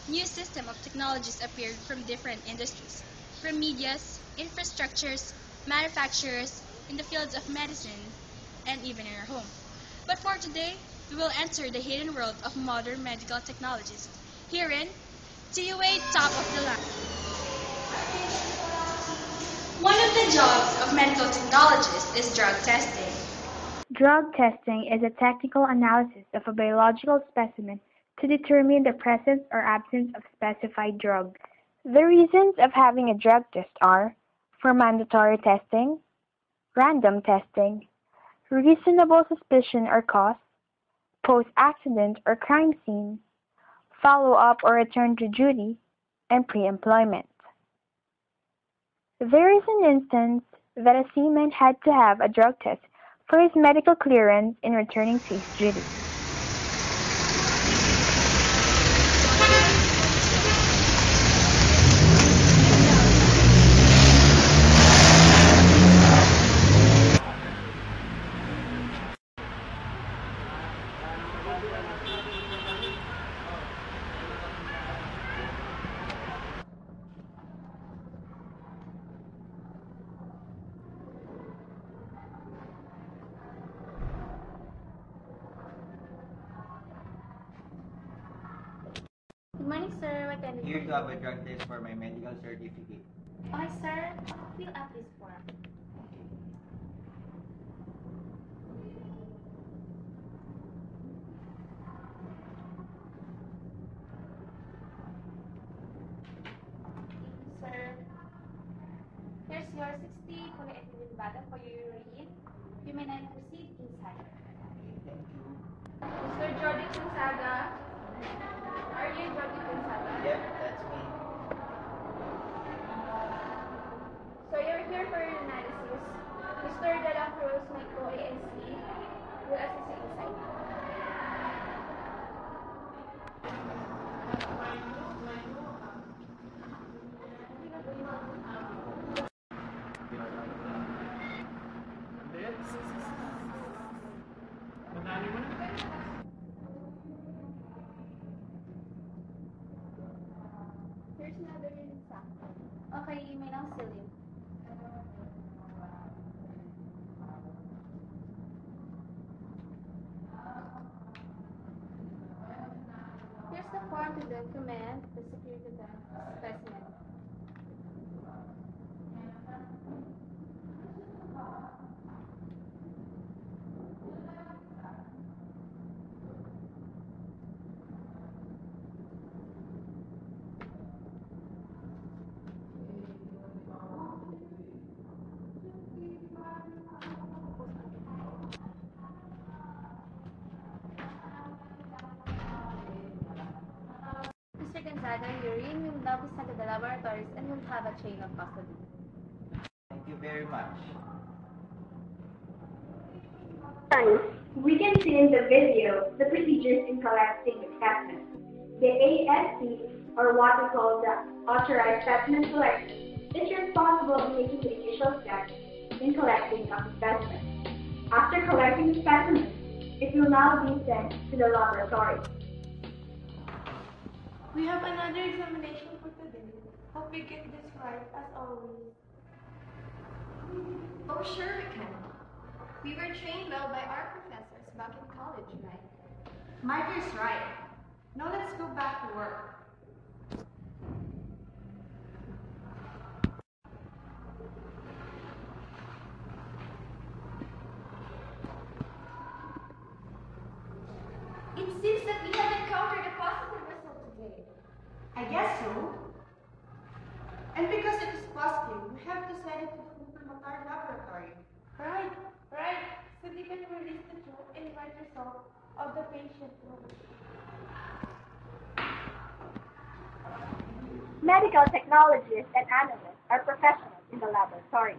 new system of technologies appeared from different industries, from medias, infrastructures, manufacturers, in the fields of medicine, and even in our home. But for today, we will enter the hidden world of modern medical technologies. Herein, TUA Top of the Line. One of the jobs of medical technologists is drug testing. Drug testing is a technical analysis of a biological specimen to determine the presence or absence of specified drug. The reasons of having a drug test are for mandatory testing, random testing, reasonable suspicion or cause, post-accident or crime scene, follow-up or return to duty, and pre-employment. There is an instance that a seaman had to have a drug test for his medical clearance in returning to his duty. Good morning, sir. What can I do? Here to have a drug test for my medical certificate. Okay, sir. Fill up this form. Sir, here's your 60 polyethylene bottle for your urine. You may now proceed inside. Okay, thank you. Mr. Jordi Gonzaga. Are you Jordi Gonzaga? Yep, that's me. So you're here for your analysis. Mr. De La Cruz, Micro ANC, will assist you inside. Here's another unit sample. Okay, you may now seal it. Here's the form to document the security of the specimen. Mr. Gonzaga, urine will now be sent to the laboratories and will have a chain of custody. Thank you very much. We can see in the video the procedures in collecting the specimen. The ASC, or what we call the Authorized Specimen Selector, is responsible for making the initial steps in collecting of the specimen. After collecting the specimen, it will now be sent to the laboratory. We have another examination for today. Hope we get this right as always. Oh, sure we can. We were trained well by our professors back in college, right? Mike is right. Now let's go back to work. It seems that we have encountered a positive result today. I guess so. And because it is positive, we have to send it to the confirmatory laboratory. Right. So we can release the truth and right result of the patient. Medical technologists and analysts are professionals in the laboratory.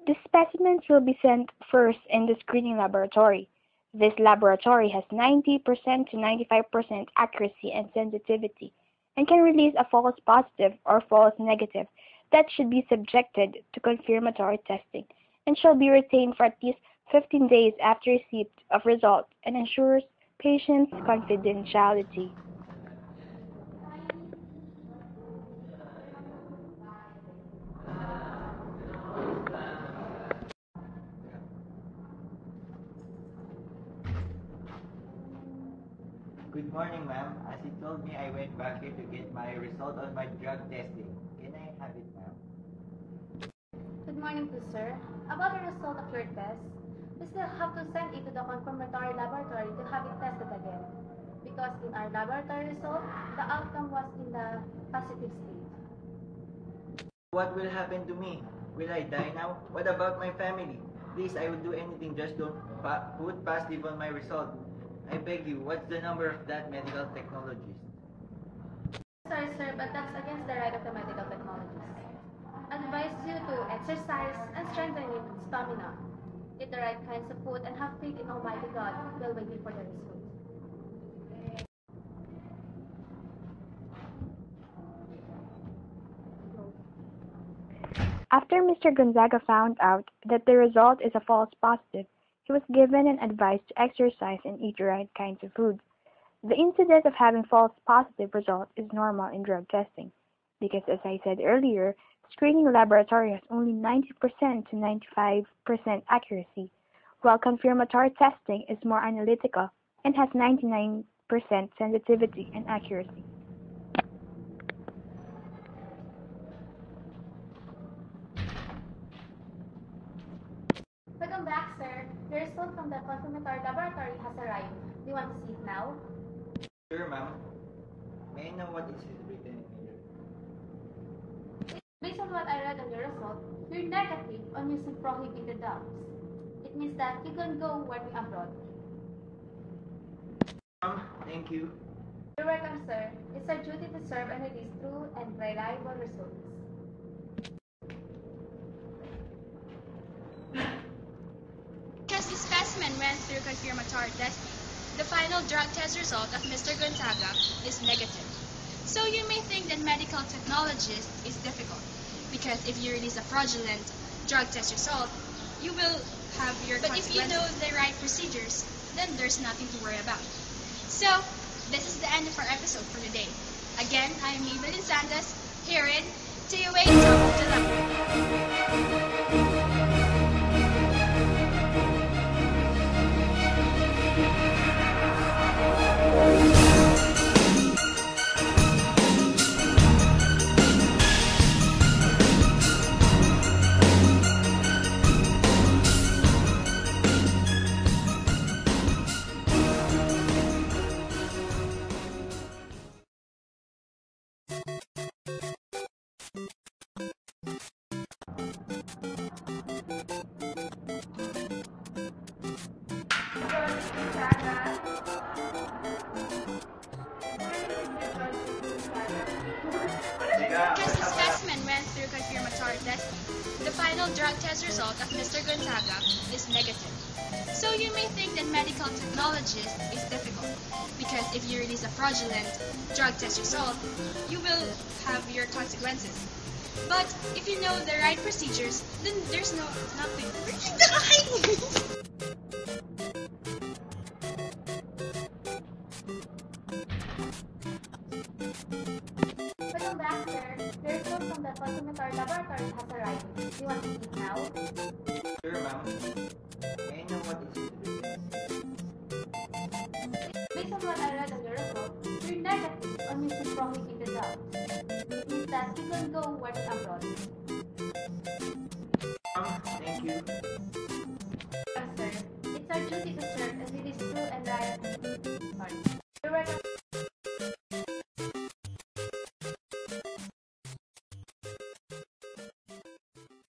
The specimens will be sent first in the screening laboratory. This laboratory has 90% to 95% accuracy and sensitivity and can release a false positive or false negative that should be subjected to confirmatory testing and shall be retained for at least 15 days after receipt of results and ensures patients' confidentiality. Good morning, ma'am. As you told me, I went back here to get my result on my drug testing. Can I have it, ma'am? Good morning to sir. About the result of your test, we still have to send it to the confirmatory laboratory to have it tested again. Because in our laboratory result, the outcome was in the positive state. What will happen to me? Will I die now? What about my family? Please, I will do anything, just don't put positive on my result. I beg you, what's the number of that medical technologist? Sorry sir, but that's against the right of the medical technologists. Advise you to exercise and strengthen your stamina. Eat the right kinds of food and have faith in Almighty God while waiting for the result. After Mr. Gonzaga found out that the result is a false positive, he was given an advice to exercise and eat the right kinds of foods. The incident of having false positive results is normal in drug testing, because as I said earlier, screening laboratory has only 90% to 95% accuracy, while confirmatory testing is more analytical and has 99% sensitivity and accuracy. Welcome back, sir. The result from the confirmatory laboratory has arrived. Do you want to see it now? Sure, ma'am. May I know what is written in here? Based on what I read on your result, you're negative on using prohibited drugs. It means that you can go working abroad. Thank you. You're welcome, sir. It's our duty to serve and release true and reliable results. Because the specimen went through confirmatory testing, the final drug test result of Mr. Gonzaga is negative. So you may think that medical technologist is difficult, because if you release a fraudulent drug test result, you will have your consequences. But if you know the right procedures, then there's nothing to worry about. So, this is the end of our episode for today. Again, I am Evelyn Santos, here in TUA Top of the Line. Because the specimen went through confirmatory testing, the final drug test result of Mr. Gonzaga is negative. So you may think that medical technologist is difficult, because if you release a fraudulent drug test result, you will have your consequences. But if you know the right procedures, then there's nothing. Welcome back, sir. The result from the confirmatory laboratory has arrived. Do you want to see it now? Sure, ma'am. May I know what is written? Based on what I read on your report, you're negative on using prohibited drugs. It means that you can go working abroad.